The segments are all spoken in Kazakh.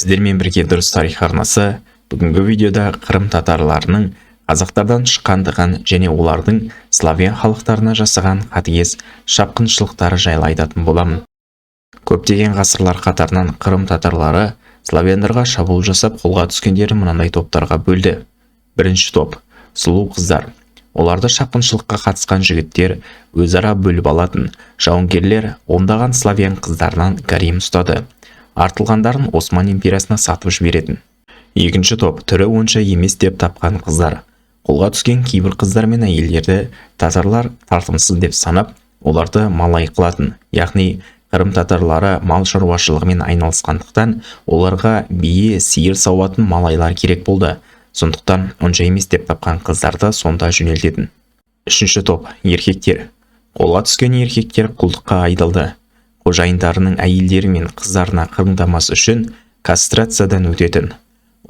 Сіздермен бірге дұрыс тарих арнасы бүгінгі видеода Қырым татарларының қазақтардан шыққандығын және олардың славян халықтарына жасаған қатыгез шапқыншылықтары жайлы айтатын боламын. Көптеген ғасырлар қатарынан Қырым татарлары славяндарға шабуыл жасап қолға түскендері мынандай топтарға бөлді. Бірінші топ – сұлу қыздар. Оларды шапқыншылыққа қатысқан жігіттер өзара бөліп алатын, жауынгерлер ондаған славян қыздарынан гарем ұстады. Артылғандарын Осман империясына сатып жіберетін. Екінші топ – түрі онша емес деп тапқан қыздар. Қолға түскен кейбір қыздар мен әйелдерді татарлар тартымсыз деп санап, оларды малай қылатын. Яғни Қырым татарлары мал шаруашылығымен айналысқандықтан, оларға бие, сиыр сауатын малайлар керек болды. Сондықтан онша емес деп тапқан қыздарды сонда жөнелтетін. Үшінші топ – еркектер. Қолға түскен еркектер құлдыққа айдалды. Қожайындарының әйелдері мен қыздарына қырындамас үшін кастрациядан өтетін.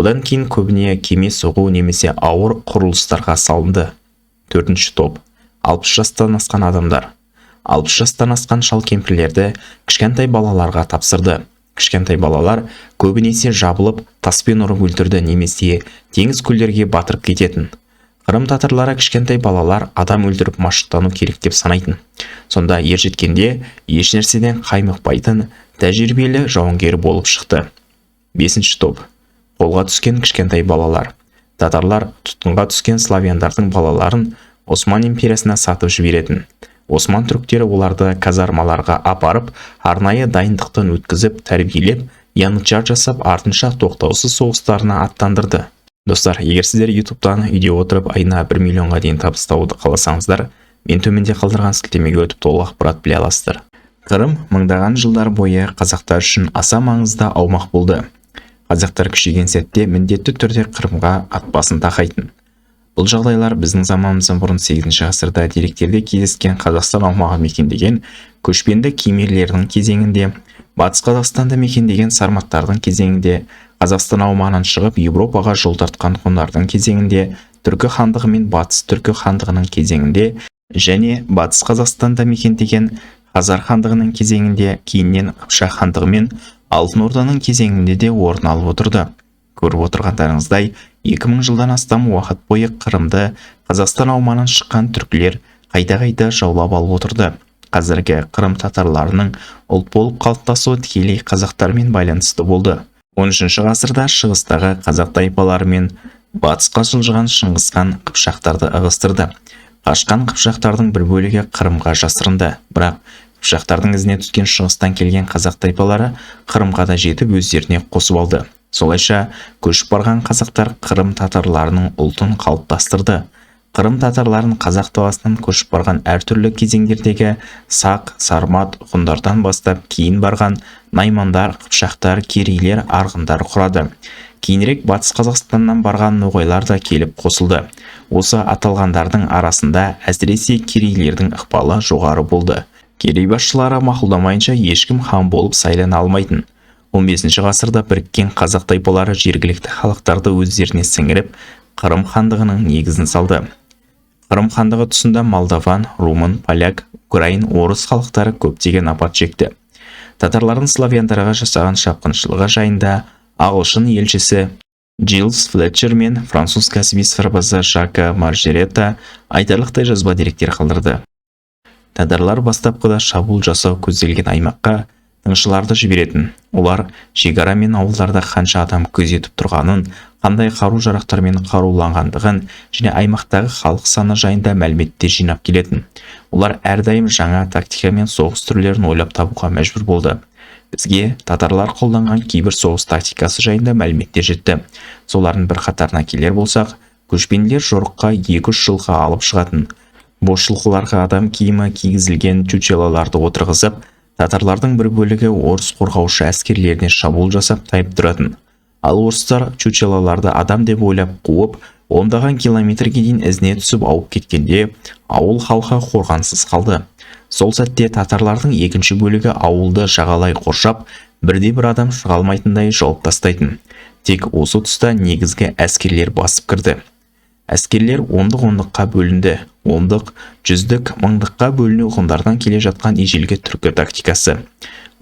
Одан кейін көбіне кеме соғу немесе ауыр құрылыстарға салынды. Төртінші топ – 60 жастан асқан адамдар. 60 жастан асқан шал кемпірлерді кішкентай балаларға тапсырды. Кішкентай балалар көбінесе жабылып, таспен ұрып өлтірді немесе теңіз көлдерге батырып кететін. Қырым татарлары кішкентай балалар адам өлтіріп машықтану керек деп санайтын. Сонда ер жеткенде ешнәрседен қаймықпайтын тәжірибелі жауынгер болып шықты. Бесінші топ – қолға түскен кішкентай балалар. Татарлар тұтқынға түскен славяндардың балаларын Осман империясына сатып жіберетін. Осман түріктері оларды казармаларға апарып, арнайы дайындықтан өткізіп, тәрбиелеп, янычар жасап, артынша тоқтаусыз соғыстарына аттандырды. Достар, егер сіздер YouTube-тан үйде отырып айына 1 миллионға дейін табыстауды қаласаңыздар, мен төменде қалдырған сілтемеге өтіп толық ақпарат біле аласыздар. Қырым мыңдаған жылдар бойы қазақтар үшін аса маңызды аумақ болды. Қазақтар күшейген сәтте міндетті түрде Қырымға ат басын тақайтын. Бұл жағдайлар біздің заманымыздан бұрын 8-ші ғасырда деректерде кездескен Қазақстан аумағын мекендеген көшпенді кемерлердің кезеңінде, Батыс Қазақстанды мекендеген сарматтардың кезеңінде, Қазақстан аумағынан шығып Европаға жол тартқан ғұндардың кезеңінде, Түркі хандығы мен Батыс Түркі хандығының кезеңінде және Батыс Қазақстанда мекендеген Хазар хандығының кезеңінде, кейіннен Қыпшақ хандығы мен Алтын Орданың кезеңінде де орын алып отырды. Көріп отырғандарыңыздай, 2000 жылдан астам уақыт бойы Қырымды Қазақстан аумағынан шыққан түркілер қайта-қайта жаулап алып отырды. Қазіргі Қырым татарларының ұлт болып қалыптасуы тікелей қазақтармен байланысты болды. 13-ші ғасырда шығыстағы қазақ тайпалары мен батысқа жылжыған Шыңғыс хан қыпшақтарды ығыстырды. Қашқан қыпшақтардың бір бөлігі Қырымға жасырынды. Бірақ қыпшақтардың ізіне түскен шығыстан келген қазақ тайпалары Қырымға да жетіп өздеріне қосып алды. Солайша көшіп барған қазақтар Қырым татарларының ұлтын қалыптастырды. Қырым татарларын қазақ даласынан көшіп барған әртүрлі кезеңдердегі Сақ, Сармат, ғұндардан бастап кейін барған наймандар, қыпшақтар, керейлер, арғындар құрады. Кейінірек Батыс Қазақстаннан барған ноғайлар да келіп қосылды. Осы аталғандардың арасында әсіресе керейлердің ықпалы жоғары болды. Керей басшылары мақұлдамайынша ешкім хан болып сайлана алмайтын. 15-ші ғасырда біріккен қазақ тайпалары жергілікті халықтарды өздеріне сіңіріп, Қырым хандығының негізін салды. Қырым хандығы тұсында молдаван, румын, поляк, украин, орыс халықтары көптеген апат шекті. Татарлардың славяндарға жасаған шапқыншылығы жайында ағылшын елшісі Джилс Флетчер мен француз кәсіби сарбазы Жака Маржерета айтарлықтай жазба деректер қалдырды. Татарлар бастапқыда шабуыл жасау көзделген аймаққа тыңшыларды жіберетін. Олар шекара мен ауылдарда қанша адам күзетіп тұрғанын, қандай қару-жарақтармен қаруланғандығын және аймақтағы халық саны жайында мәліметтер жинап келетін. Олар әрдайым жаңа тактика мен соғыс түрлерін ойлап табуға мәжбүр болды. Бізге татарлар қолданған кейбір соғыс тактикасы жайында мәліметтер жетті. Солардың бір қатарына келер болсақ, көшпенділер жорыққа 2-3 жылқы алып шығатын. Бос жылқыларға адам киімі кигізілген чучелаларды отырғызып, татарлардың бір бөлігі орыс қорғаушы әскерлеріне шабуыл жасап тайып тұратын. Ал орыстар чучелаларды адам деп ойлап қуып, ондаған километрге дейін ізіне түсіп ауып кеткенде, ауыл халқы қорғансыз қалды. Сол сәтте татарлардың екінші бөлігі ауылды жағалай қоршап, бірде-бір адам шыға алмайтындай жауып тастайтын. Тек осы тұста негізгі әскерлер басып кірді. Әскерлер ондық-ондыққа бөлінді. Ондық, жүздік, мыңдыққа бөліну ғұндардан келе жатқан ежелгі түркі тактикасы.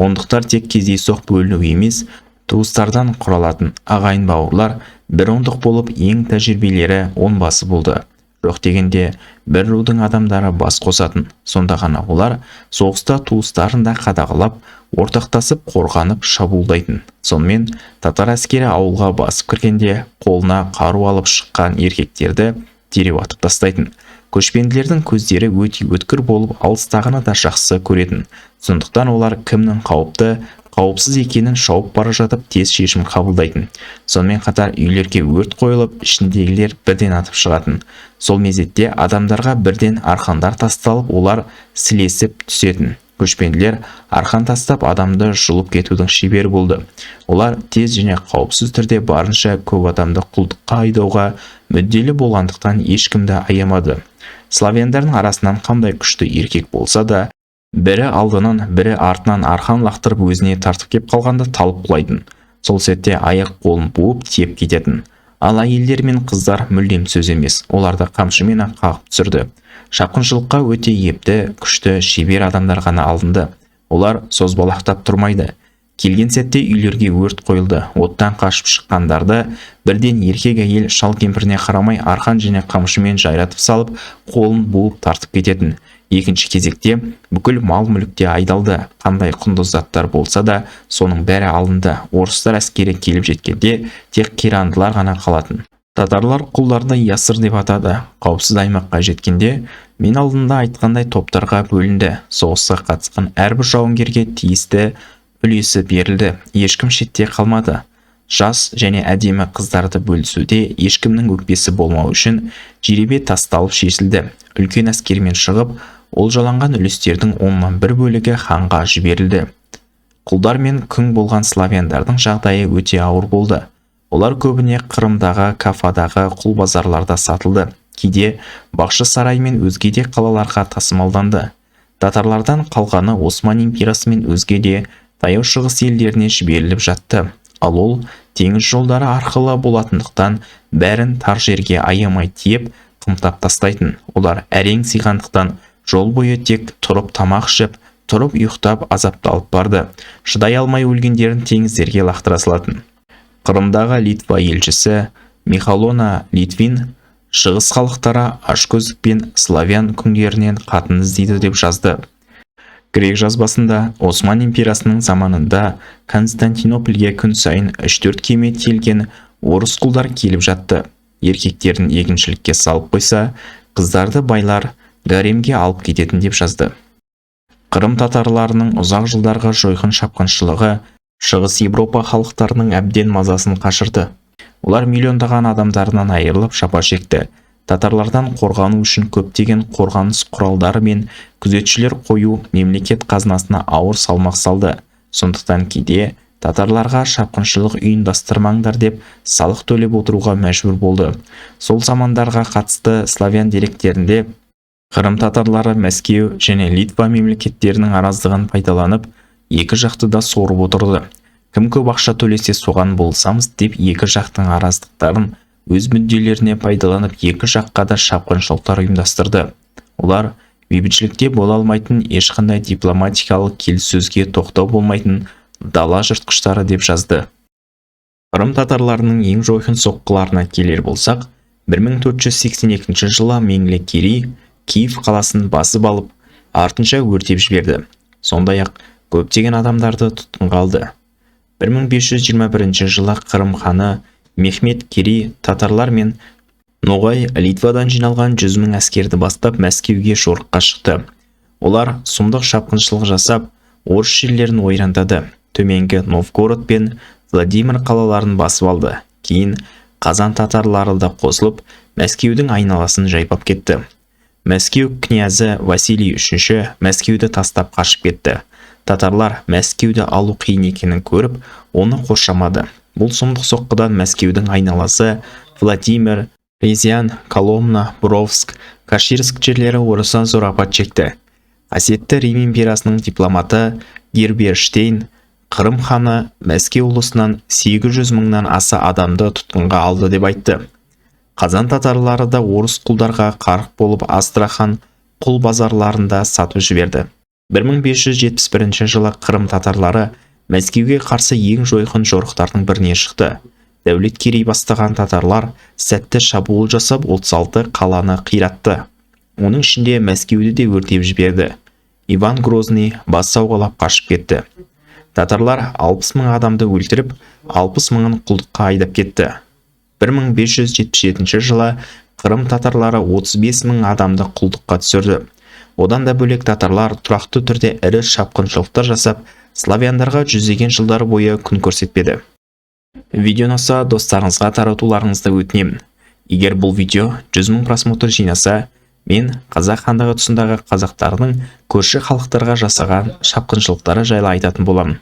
Ондықтар тек кездейсоқ бөліну емес, туыстардан құралатын ағайын бауырлар бір ондық болып ең тәжірибелері онбасы болды. Жоқ дегенде бір рудың адамдары бас қосатын. Сонда ғана олар соғыста туыстарын да қадағалап, ортақтасып қорғанып шабуылдайтын. Сонымен татар әскері ауылға басып кіргенде қолына қару алып шыққан еркектерді дереу атып тастайтын. Көшпенділердің көздері өте өткір болып, алыстағаны да жақсы көретін. Сондықтан олар кімнің қауіпті, қауіпсіз екенін шауып бара жатып тез шешім қабылдайтын. Сонымен қатар үйлерге өрт қойылып, ішіндегілер бірден атып шығатын. Сол мезетте адамдарға бірден арқандар тасталып, олар сілесіп түсетін. Көшпенділер арқан тастап адамды жұлып кетудің шебері болды. Олар тез және қауіпсіз түрде барынша көп адамды құлдыққа айдауға мүдделі болғандықтан ешкімді аямады. Славяндардың арасынан қандай күшті еркек болса да, бірі алдынан, бірі артынан арқан лақтырып өзіне тартып кеп қалғанда талып құлайтын. Сол сәтте аяқ қолын буып тиеп кететін. Ал әйелдер мен қыздар мүлдем сөз емес. Оларды қамшымен қағып түсірді. Шапқыншылыққа өте епті, күшті, шебер адамдар ғана алынды. Олар созбалақтап тұрмайды. Келген сәтте үйлерге өрт қойылды. Оттан қашып шыққандарды бірден еркек әйел шал кемпіріне қарамай арқан және қамшымен жайратып салып, қолын буып тартып кететін. Екінші кезекте бүкіл мал-мүлікте айдалды. Қандай құнды заттар болса да, соның бәрі алынды. Орыстар әскері келіп жеткенде тек қирандылар ғана қалатын. Татарлар құлдарды ясыр деп атады. Қауіпсіз аймаққа жеткенде мен алдында айтқандай топтарға бөлінді. Соғысқа қатысқан әрбір жауынгерге тиісті үлесі берілді. Ешкім шетте қалмады. Жас және әдемі қыздарды бөлісуде ешкімнің өкпесі болмау үшін жеребе тасталып шешілді. Үлкен әскермен шығып, олжаланған үлестердің 1/10 бөлігі ханға жіберілді. Құлдар мен күң болған славяндардың жағдайы өте ауыр болды. Олар көбіне Қырымдағы, Кафадағы құл базарларда сатылды. Кейде Бақшы сарай мен өзге де қалаларға тасымалданды. Татарлардан қалғаны Осман империясы мен өзге де таяу шығыс елдеріне жіберіліп жатты. Ал ол теңіз жолдары арқылы болатындықтан бәрін тар жерге аямай тиеп, қымтап тастайтын. Олар әрең сыйғандықтан жол бойы тек тұрып тамақ ішіп, тұрып ұйықтап азапталып барды. Шыдай алмай өлгендерін теңіздерге лақтыра салатын. Қырымдағы Литва елшісі Михалона Литвин шығыс халықтары ашкөздік пен славян күңдерінен қатын іздейді деп жазды. Грек жазбасында Осман империясының заманында Константинопольге күн сайын 3-4 кеме тиелген орыс құлдар келіп жатты. Еркектерін егіншілікке салып қойса, қыздарды байлар гаремге алып кететін деп жазды. Қырым татарларының ұзақ жылдарға жойқын шапқыншылығы Шығыс Европа халықтарының әбден мазасын қашырды. Олар миллиондаған адамдарынан айырылып жапа шекті. Татарлардан қорғану үшін көптеген қорғаныс құралдары мен күзетшілер қою мемлекет қазынасына ауыр салмақ салды. Сондықтан кейде татарларға шапқыншылық ұйымдастырмаңдар деп салық төлеп отыруға мәжбүр болды. Сол замандарға қатысты славян деректерінде Қырым татарлары Мәскеу және Литва мемлекеттерінің араздығын пайдаланып, екі жақты да сорып отырды. Кім көп ақша төлесе соған болсамыз деп екі жақтың араздықтарын өз мүдделеріне пайдаланып екі жаққа да шапқыншылықтар ұйымдастырды. Олар бейбітшілікте бола алмайтын, ешқандай дипломатикалық келіссөзге тоқтау болмайтын дала жыртқыштары деп жазды. Қырым татарларының ең жойқын соққыларына келер болсақ, 1482 жылы Менгле Керей Киев қаласын басып алып, артынша өртеп жіберді. Сондай-ақ көптеген адамдарды тұтқынға алды. 1521 жылы Қырым ханы Мехмет Керей татарлар мен Ноғай Литвадан жиналған 100 000 әскерді бастап Мәскеуге жорыққа шықты. Олар сұмдық шапқыншылық жасап, орыс жерлерін ойрандады. Төменгі Новгород пен Владимир қалаларын басып алды. Кейін Қазан татарлары да қосылып, Мәскеудің айналасын жайпап кетті. Мәскеу князі Василий III Мәскеуді тастап қашып кетті. Татарлар Мәскеуді алу қиын екенін көріп, оны қоршамады. Бұл сұмдық соққыдан Мәскеудің айналасы Владимир, Рязань, Коломна, Буровск, Каширск жерлері орасан зор апат шекті. Қасиетті Рим империясының дипломаты Герберштейн Қырым ханы Мәскеу ұлысынан 800 000-нан аса адамды тұтқынға алды деп айтты. Қазан татарлары да орыс құлдарға қарық болып Астрахан құл базарларында сатып жіберді. 1571 жылы Қырым татарлары Мәскеуге қарсы ең жойқын жорықтардың біріне шықты. Дәулет Керей бастаған татарлар сәтті шабуыл жасап 36 қаланы қиратты. Оның ішінде Мәскеуді де өртеп жіберді. Иван Грозный бас сауғалап қашып кетті. Татарлар 60 мың адамды өлтіріп, 60 мыңын құлдыққа айдап кетті. 1577 жылы Қырым татарлары 35 мың адамды құлдыққа түсірді. Одан да бөлек татарлар тұрақты түрде ірі шапқыншылықтар жасап, славяндарға жүздеген жылдар бойы күн көрсетпеді. Видеоны ұнаса, достарыңызға таратуларыңызды өтінемін. Егер бұл видео 100 мың просмотр жинаса, мен қазақ хандығы тұсындағы қазақтардың көрші халықтарға жасаған шапқыншылықтары жайлы айтатын боламын.